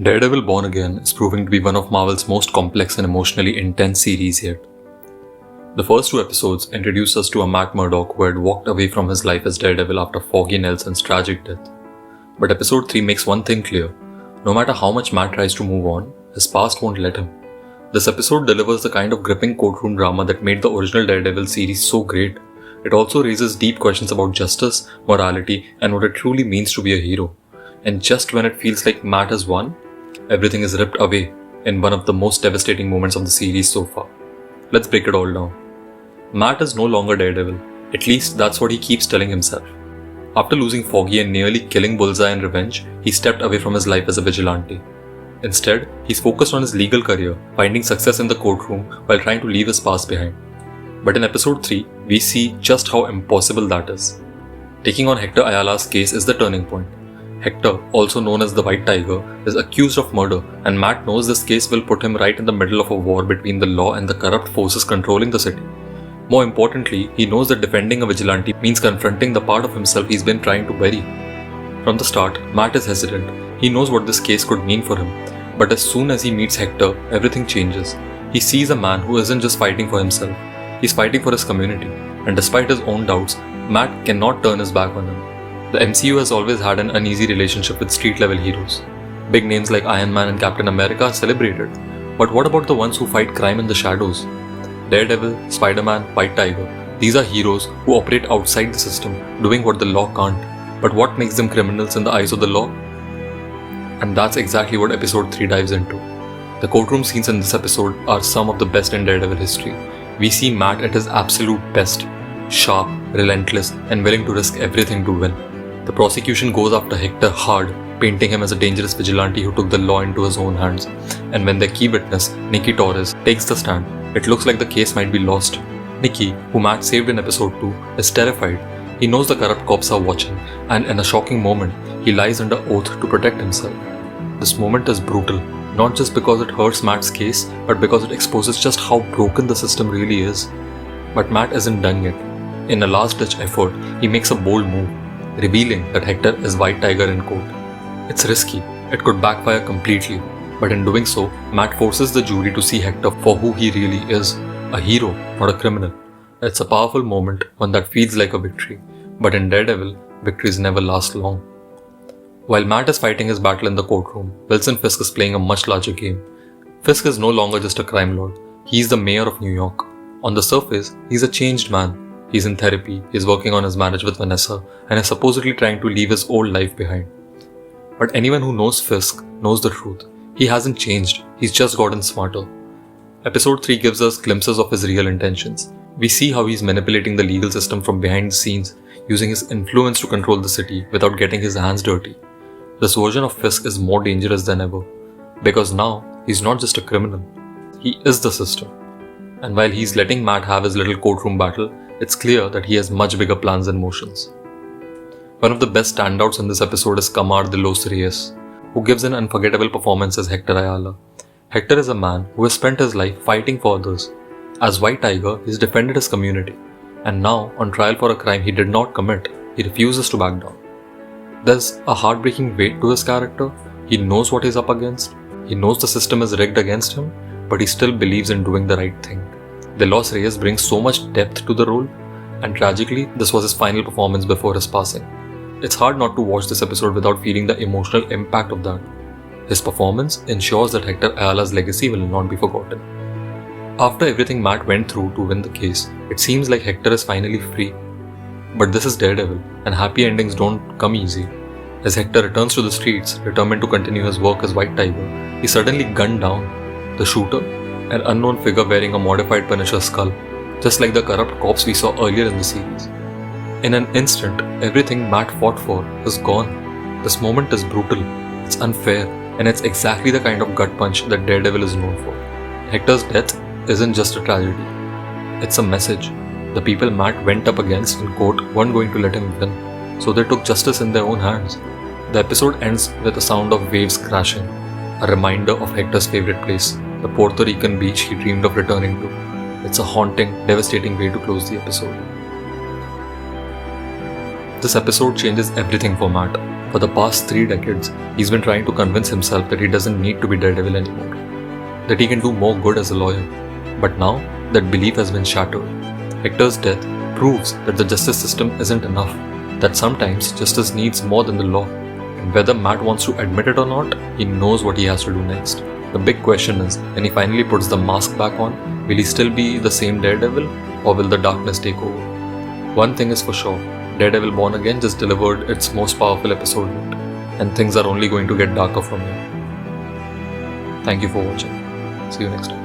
Daredevil Born Again is proving to be one of Marvel's most complex and emotionally intense series yet. The first two episodes introduced us to a Matt Murdock who had walked away from his life as Daredevil after Foggy Nelson's tragic death. But episode 3 makes one thing clear: no matter how much Matt tries to move on, his past won't let him. This episode delivers the kind of gripping courtroom drama that made the original Daredevil series so great. It also raises deep questions about justice, morality, and what it truly means to be a hero. And just when it feels like Matt has won, everything is ripped away in one of the most devastating moments of the series so far. Let's break it all down. Matt is no longer Daredevil, at least that's what he keeps telling himself. After losing Foggy and nearly killing Bullseye in revenge, he stepped away from his life as a vigilante. Instead, he's focused on his legal career, finding success in the courtroom while trying to leave his past behind. But in episode 3, we see just how impossible that is. Taking on Hector Ayala's case is the turning point. Hector, also known as the White Tiger, is accused of murder, and Matt knows this case will put him right in the middle of a war between the law and the corrupt forces controlling the city. More importantly, he knows that defending a vigilante means confronting the part of himself he's been trying to bury. From the start, Matt is hesitant. He knows what this case could mean for him, but as soon as he meets Hector, everything changes. He sees a man who isn't just fighting for himself, he's fighting for his community, and despite his own doubts, Matt cannot turn his back on him. The MCU has always had an uneasy relationship with street-level heroes. Big names like Iron Man and Captain America are celebrated, but what about the ones who fight crime in the shadows? Daredevil, Spider-Man, White Tiger, these are heroes who operate outside the system, doing what the law can't. But what makes them criminals in the eyes of the law? And that's exactly what episode 3 dives into. The courtroom scenes in this episode are some of the best in Daredevil history. We see Matt at his absolute best, sharp, relentless, and willing to risk everything to win. The prosecution goes after Hector hard, painting him as a dangerous vigilante who took the law into his own hands. And when their key witness, Nikki Torres, takes the stand, it looks like the case might be lost. Nikki, who Matt saved in episode 2, is terrified. He knows the corrupt cops are watching, and in a shocking moment, he lies under oath to protect himself. This moment is brutal, not just because it hurts Matt's case, but because it exposes just how broken the system really is. But Matt isn't done yet. In a last-ditch effort, he makes a bold move, revealing that Hector is White Tiger in court. It's risky, it could backfire completely, but in doing so, Matt forces the jury to see Hector for who he really is, a hero, not a criminal. It's a powerful moment, one that feels like a victory, but in Daredevil, victories never last long. While Matt is fighting his battle in the courtroom, Wilson Fisk is playing a much larger game. Fisk is no longer just a crime lord, he's the mayor of New York. On the surface, he's a changed man. He's in therapy, he's working on his marriage with Vanessa, and is supposedly trying to leave his old life behind. But anyone who knows Fisk knows the truth. He hasn't changed, he's just gotten smarter. Episode 3 gives us glimpses of his real intentions. We see how he's manipulating the legal system from behind the scenes, using his influence to control the city without getting his hands dirty. This version of Fisk is more dangerous than ever, because now he's not just a criminal, he is the system. And while he's letting Matt have his little courtroom battle, it's clear that he has much bigger plans and motions. One of the best standouts in this episode is Kamar de los Reyes, who gives an unforgettable performance as Hector Ayala. Hector is a man who has spent his life fighting for others. As White Tiger, he's defended his community, and now, on trial for a crime he did not commit, he refuses to back down. There's a heartbreaking weight to his character. He knows what he's up against, he knows the system is rigged against him, but he still believes in doing the right thing. De los Reyes brings so much depth to the role, and tragically, this was his final performance before his passing. It's hard not to watch this episode without feeling the emotional impact of that. His performance ensures that Hector Ayala's legacy will not be forgotten. After everything Matt went through to win the case, it seems like Hector is finally free. But this is Daredevil, and happy endings don't come easy. As Hector returns to the streets, determined to continue his work as White Tiger, he's suddenly gunned down. The shooter, an unknown figure wearing a modified Punisher skull, just like the corrupt cops we saw earlier in the series. In an instant, everything Matt fought for is gone. This moment is brutal, it's unfair, and it's exactly the kind of gut punch that Daredevil is known for. Hector's death isn't just a tragedy, it's a message. The people Matt went up against in court weren't going to let him win, so they took justice in their own hands. The episode ends with the sound of waves crashing, a reminder of Hector's favorite place, the Puerto Rican beach he dreamed of returning to. It's a haunting, devastating way to close the episode. This episode changes everything for Matt. For the past 3 decades, he's been trying to convince himself that he doesn't need to be Daredevil anymore, that he can do more good as a lawyer. But now, that belief has been shattered. Hector's death proves that the justice system isn't enough, that sometimes justice needs more than the law. And whether Matt wants to admit it or not, he knows what he has to do next. The big question is, when he finally puts the mask back on, will he still be the same Daredevil, or will the darkness take over? One thing is for sure, Daredevil Born Again just delivered its most powerful episode yet, and things are only going to get darker from here. Thank you for watching. See you next time.